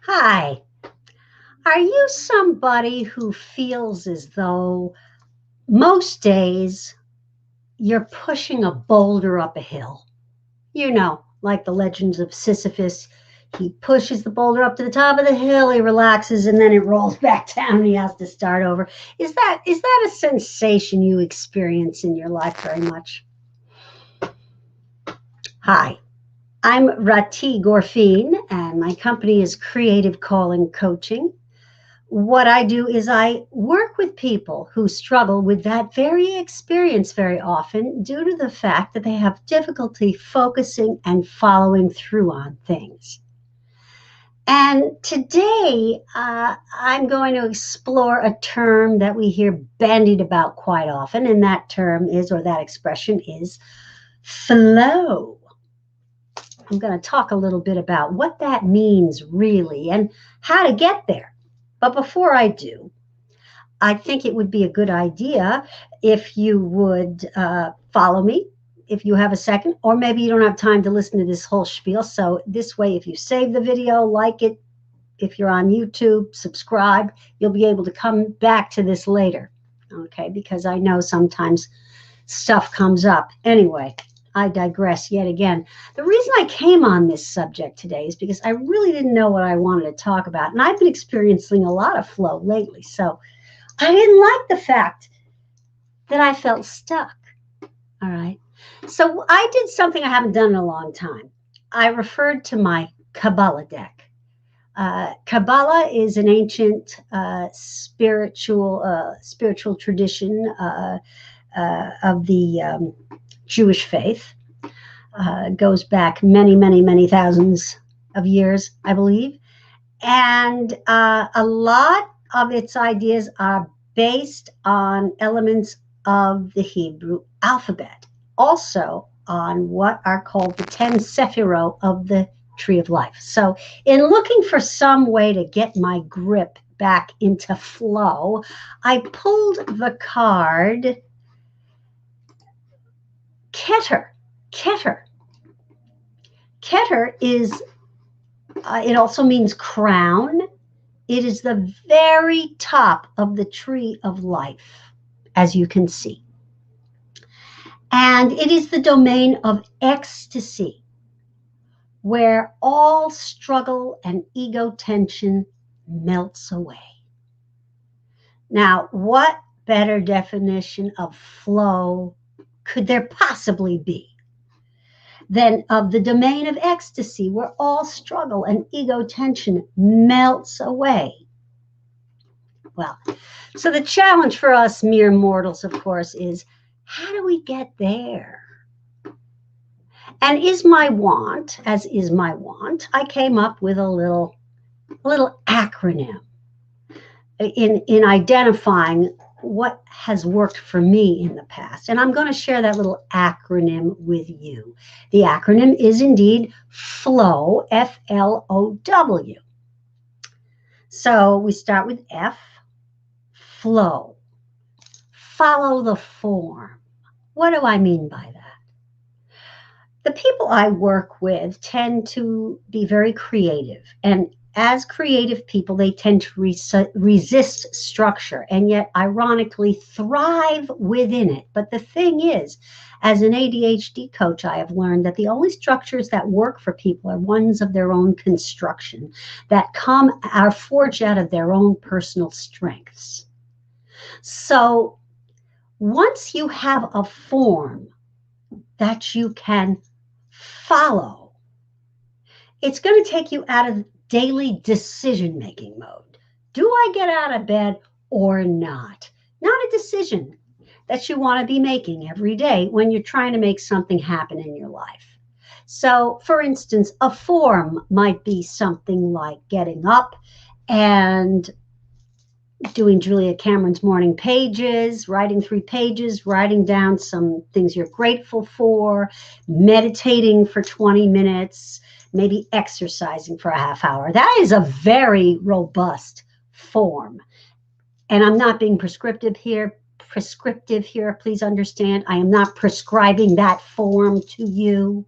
Hi, are you somebody who feels as though most days you're pushing a boulder up a hill? You know, like the legends of Sisyphus. He pushes the boulder up to the top of the hill, he relaxes, and then it rolls back down and he has to start over. Is that a sensation you experience in your life very much? Hi, I'm Rati Gorfine, and my company is Creative Calling Coaching. What I do is I work with people who struggle with that very experience very often due to the fact that they have difficulty focusing and following through on things. And today, I'm going to explore a term that we hear bandied about quite often, and that term is, or that expression is, flow. I'm going to talk a little bit about what that means really and how to get there. But before I do, I think it would be a good idea if you would follow me if you have a second, or maybe you don't have time to listen to this whole spiel. So, this way, if you save the video, like it, if you're on YouTube, subscribe, you'll be able to come back to this later. Okay, because I know sometimes stuff comes up. Anyway, I digress yet again. The reason I came on this subject today is because I really didn't know what I wanted to talk about. And I've been experiencing a lot of flow lately. So I didn't like the fact that I felt stuck. All right. So I did something I haven't done in a long time. I referred to my Kabbalah deck. Kabbalah is an ancient spiritual tradition of the Jewish faith. Goes back many, many, many thousands of years, I believe. And a lot of its ideas are based on elements of the Hebrew alphabet, also on what are called the 10 Sephirot of the Tree of Life. So, in looking for some way to get my grip back into flow, I pulled the card Keter. Keter. Keter is, it also means crown. It is the very top of the tree of life, as you can see. And it is the domain of ecstasy, where all struggle and ego tension melts away. Now, what better definition of flow could there possibly be than of the domain of ecstasy, where all struggle and ego tension melts away? Well, so the challenge for us mere mortals, of course, is how do we get there? And is my want, as is my want, I came up with a little acronym in identifying what has worked for me in the past. And I'm going to share that little acronym with you. The acronym is indeed FLOW, F-L-O-W. So we start with F, flow. Follow the form. What do I mean by that? The people I work with tend to be very creative, and as creative people, they tend to resist structure and yet ironically thrive within it. But the thing is, as an ADHD coach, I have learned that the only structures that work for people are ones of their own construction, that are forged out of their own personal strengths. So once you have a form that you can follow, it's going to take you out of daily decision-making mode. Do I get out of bed or not? Not a decision that you want to be making every day when you're trying to make something happen in your life. So, for instance, a form might be something like getting up and doing Julia Cameron's morning pages, writing 3 pages, writing down some things you're grateful for, meditating for 20 minutes, maybe exercising for a half hour. That is a very robust form. And I'm not being prescriptive here. Please understand. I am not prescribing that form to you.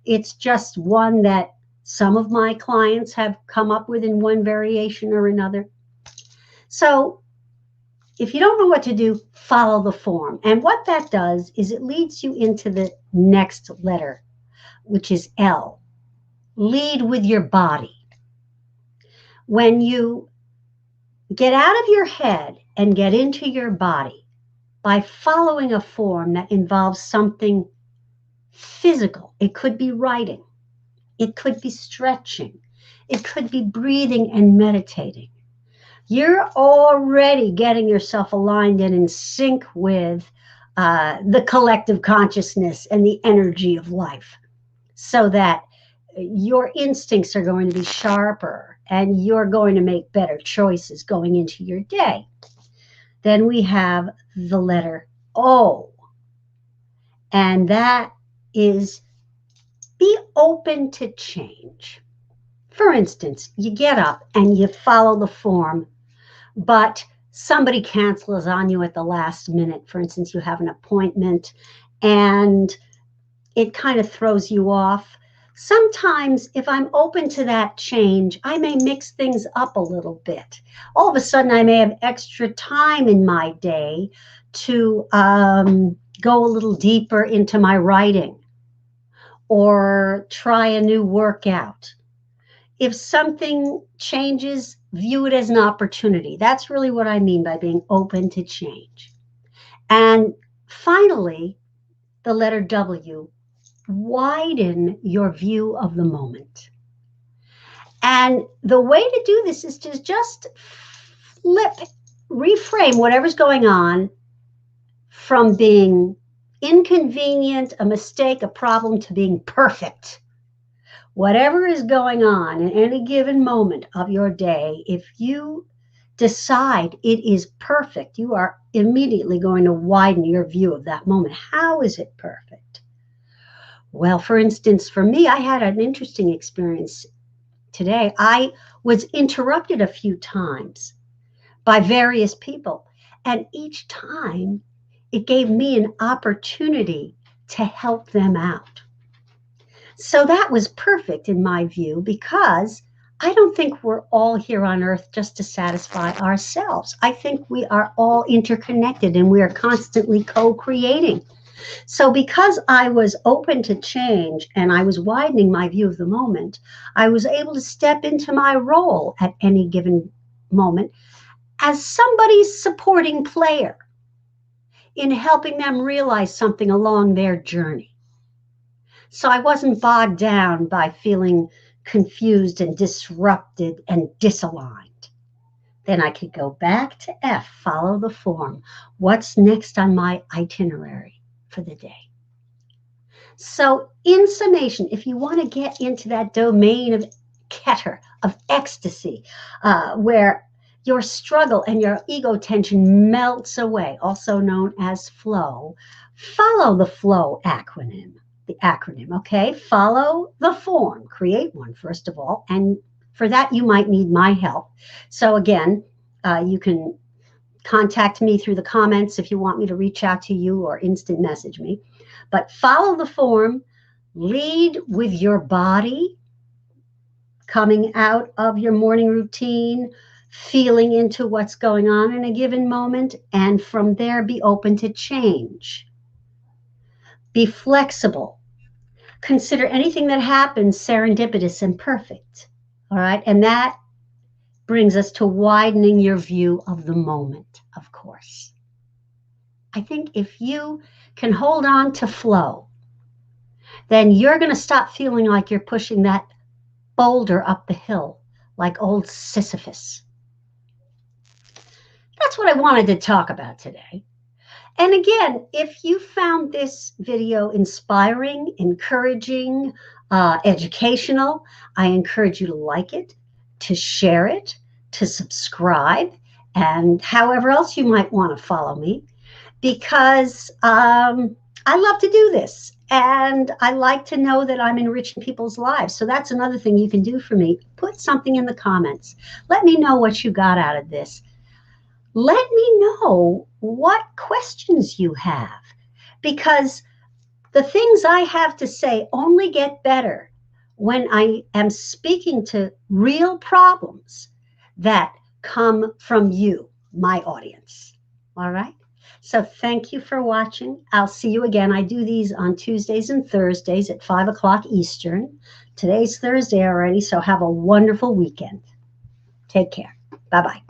It's just one that Some of my clients have come up with in one variation or another. So if you don't know what to do, follow the form. And what that does is it leads you into the next letter, which is L. Lead with your body. When you get out of your head and get into your body by following a form that involves something physical, it could be writing, it could be stretching, it could be breathing and meditating. You're already getting yourself aligned and in sync with the collective consciousness and the energy of life, so that your instincts are going to be sharper and you're going to make better choices going into your day. Then we have the letter O, and that is be open to change. For instance, you get up and you follow the form, but somebody cancels on you at the last minute. For instance, you have an appointment and it kind of throws you off. Sometimes if I'm open to that change, I may mix things up a little bit. All of a sudden, I may have extra time in my day to go a little deeper into my writing or try a new workout. If something changes, view it as an opportunity. That's really what I mean by being open to change. And finally, the letter W. Widen your view of the moment. And the way to do this is to just reframe whatever's going on from being inconvenient, a mistake, a problem, to being perfect. Whatever is going on in any given moment of your day, if you decide it is perfect, you are immediately going to widen your view of that moment. How is it perfect? Well, for instance, for me, I had an interesting experience today. I was interrupted a few times by various people, and each time it gave me an opportunity to help them out. So that was perfect in my view, because I don't think we're all here on earth just to satisfy ourselves. I think we are all interconnected and we are constantly co-creating. So because I was open to change and I was widening my view of the moment, I was able to step into my role at any given moment as somebody's supporting player in helping them realize something along their journey. So I wasn't bogged down by feeling confused and disrupted and disaligned. Then I could go back to F, follow the form. What's next on my itinerary for the day? So in summation, if you want to get into that domain of Keter, of ecstasy, where your struggle and your ego tension melts away, also known as flow, follow the flow acronym. The acronym, okay? Follow the form. Create one, first of all. And for that, you might need my help. So again, you can contact me through the comments if you want me to reach out to you, or instant message me. But follow the form, lead with your body, coming out of your morning routine, feeling into what's going on in a given moment, and from there be open to change. Be flexible. Consider anything that happens serendipitous and perfect. All right, and that brings us to widening your view of the moment, of course. I think if you can hold on to flow, then you're going to stop feeling like you're pushing that boulder up the hill like old Sisyphus. That's what I wanted to talk about today. And again, if you found this video inspiring, encouraging, educational, I encourage you to like it, to share it, to subscribe, and however else you might want to follow me, because I love to do this and I like to know that I'm enriching people's lives. So that's another thing you can do for me. Put something in the comments. Let me know what you got out of this. Let me know what questions you have, because the things I have to say only get better when I am speaking to real problems that come from you, my audience. All right. So thank you for watching. I'll see you again. I do these on Tuesdays and Thursdays at 5 o'clock Eastern. Today's Thursday already, so have a wonderful weekend. Take care. Bye-bye.